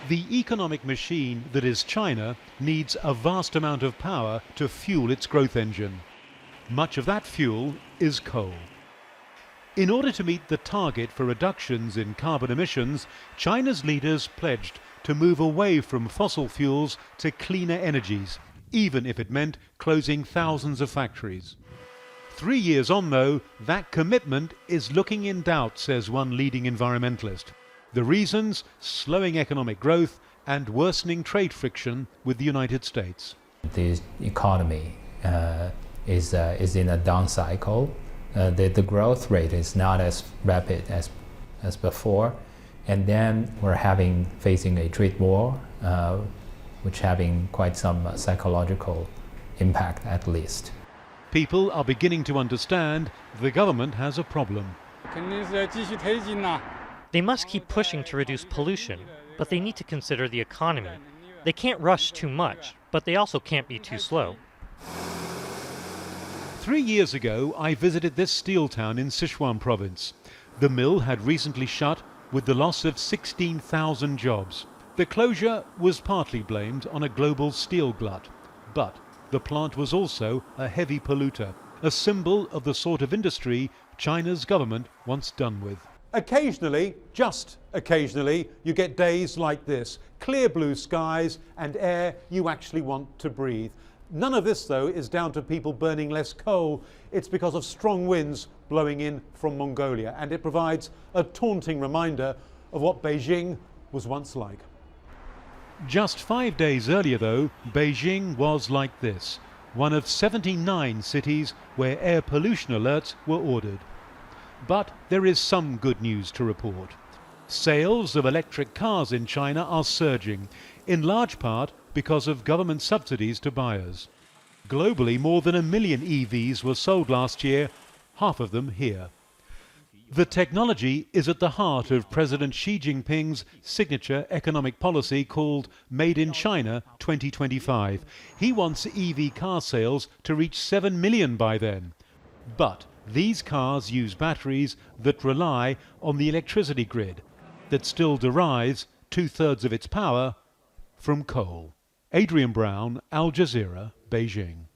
The economic machine that is China needs a vast amount of power to fuel its growth engine. Much of that fuel is coal. In order to meet the target for reductions in carbon emissions, China's leaders pledged to move away from fossil fuels to cleaner energies, even if it meant closing thousands of factories. 3 years on, though, that commitment is looking in doubt, says one leading environmentalist. The reasons: slowing economic growth and worsening trade friction with the United States. The economy is in a down cycle. The growth rate is not as rapid as before. And then we're facing a trade war, which having quite some psychological impact at least. People are beginning to understand the government has a problem. They must keep pushing to reduce pollution, but they need to consider the economy. They can't rush too much, but they also can't be too slow. 3 years ago, I visited this steel town in Sichuan province. The mill had recently shut with the loss of 16,000 jobs. The closure was partly blamed on a global steel glut, but the plant was also a heavy polluter, a symbol of the sort of industry China's government wants done with. Occasionally, just occasionally, you get days like this. Clear blue skies and air you actually want to breathe. None of this, though, is down to people burning less coal. It's because of strong winds blowing in from Mongolia, and it provides a taunting reminder of what Beijing was once like. Just 5 days earlier, though, Beijing was like this, one of 79 cities where air pollution alerts were ordered. But there is some good news to report. Sales of electric cars in China are surging, in large part because of government subsidies to buyers. Globally, more than 1 million EVs were sold last year, half of them here. The technology is at the heart of President Xi Jinping's signature economic policy called Made in China 2025. He wants EV car sales to reach 7 million by then. But these cars use batteries that rely on the electricity grid that still derives 2/3 of its power from coal. Adrian Brown, Al Jazeera, Beijing.